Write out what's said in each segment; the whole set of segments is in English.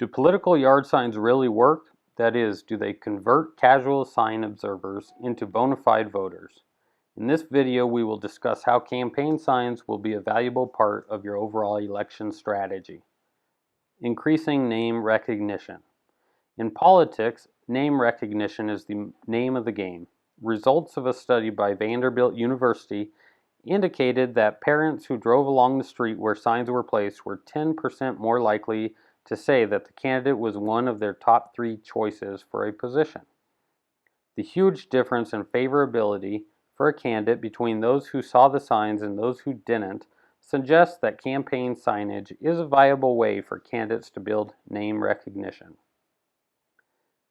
Do political yard signs really work? That is, do they convert casual sign observers into bona fide voters? In this video, we will discuss how campaign signs will be a valuable part of your overall election strategy. Increasing name recognition. In politics, name recognition is the name of the game. Results of a study by Vanderbilt University indicated that parents who drove along the street where signs were placed were 10% more likely to say that the candidate was one of their top 3 choices for a position. The huge difference in favorability for a candidate between those who saw the signs and those who didn't suggests that campaign signage is a viable way for candidates to build name recognition.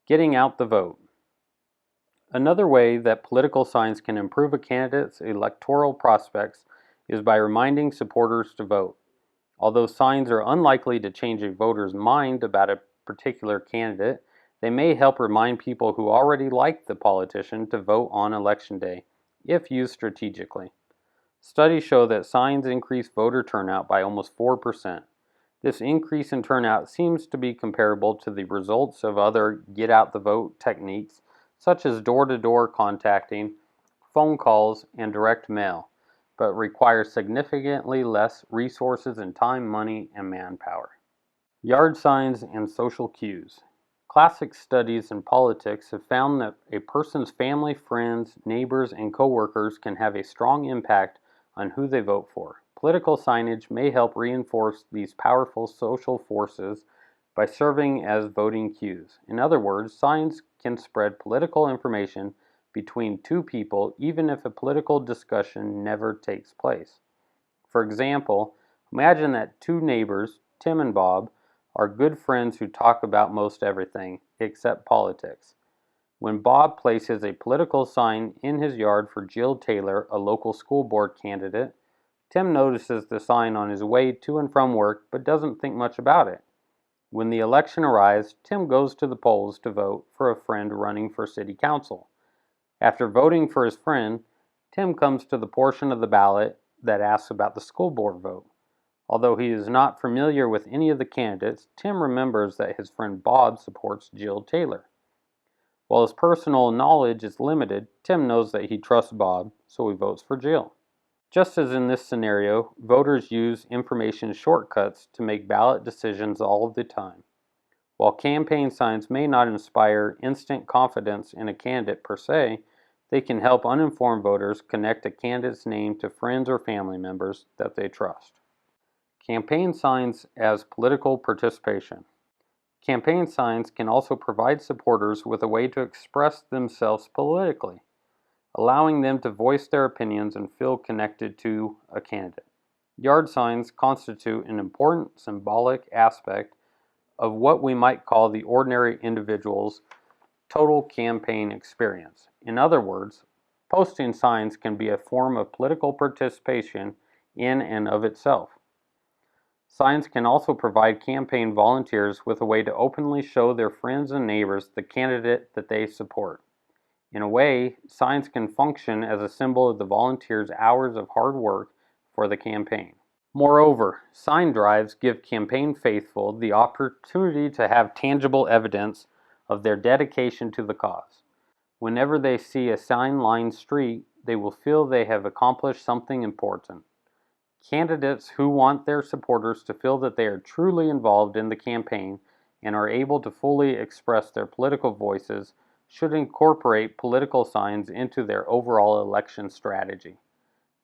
Getting out the vote. Another way that political signs can improve a candidate's electoral prospects is by reminding supporters to vote. Although signs are unlikely to change a voter's mind about a particular candidate, they may help remind people who already like the politician to vote on election day, if used strategically. Studies show that signs increase voter turnout by almost 4%. This increase in turnout seems to be comparable to the results of other get-out-the-vote techniques, such as door-to-door contacting, phone calls, and direct mail, but requires significantly less resources in time, money, and manpower. Yard signs and social cues. Classic studies in politics have found that a person's family, friends, neighbors, and coworkers can have a strong impact on who they vote for. Political signage may help reinforce these powerful social forces by serving as voting cues. In other words, signs can spread political information between two people even if a political discussion never takes place. For example, imagine that two neighbors, Tim and Bob, are good friends who talk about most everything except politics. When Bob places a political sign in his yard for Jill Taylor, a local school board candidate, Tim notices the sign on his way to and from work but doesn't think much about it. When the election arrives, Tim goes to the polls to vote for a friend running for city council. After voting for his friend, Tim comes to the portion of the ballot that asks about the school board vote. Although he is not familiar with any of the candidates, Tim remembers that his friend Bob supports Jill Taylor. While his personal knowledge is limited, Tim knows that he trusts Bob, so he votes for Jill. Just as in this scenario, voters use information shortcuts to make ballot decisions all of the time. While campaign signs may not inspire instant confidence in a candidate per se, they can help uninformed voters connect a candidate's name to friends or family members that they trust. Campaign signs as political participation. Campaign signs can also provide supporters with a way to express themselves politically, allowing them to voice their opinions and feel connected to a candidate. Yard signs constitute an important symbolic aspect of what we might call the ordinary individual's total campaign experience. In other words, posting signs can be a form of political participation in and of itself. Signs can also provide campaign volunteers with a way to openly show their friends and neighbors the candidate that they support. In a way, signs can function as a symbol of the volunteers' hours of hard work for the campaign. Moreover, sign drives give campaign faithful the opportunity to have tangible evidence of their dedication to the cause. Whenever they see a sign-lined street, they will feel they have accomplished something important. Candidates who want their supporters to feel that they are truly involved in the campaign and are able to fully express their political voices should incorporate political signs into their overall election strategy.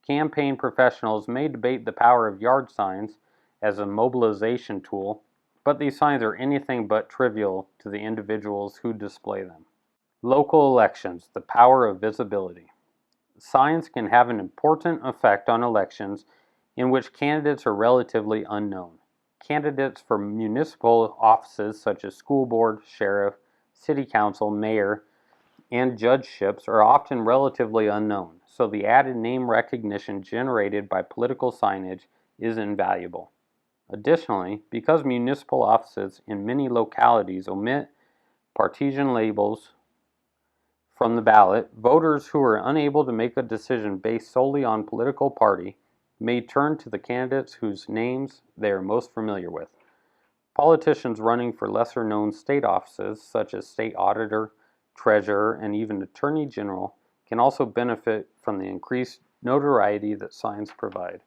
Campaign professionals may debate the power of yard signs as a mobilization tool, but these signs are anything but trivial to the individuals who display them. Local elections, the power of visibility. Signs can have an important effect on elections in which candidates are relatively unknown. Candidates for municipal offices such as school board, sheriff, city council, mayor, and judgeships are often relatively unknown, so the added name recognition generated by political signage is invaluable. Additionally, because municipal offices in many localities omit partisan labels from the ballot, voters who are unable to make a decision based solely on political party may turn to the candidates whose names they are most familiar with. Politicians running for lesser-known state offices, such as state auditor, treasurer, and even attorney general, can also benefit from the increased notoriety that signs provide.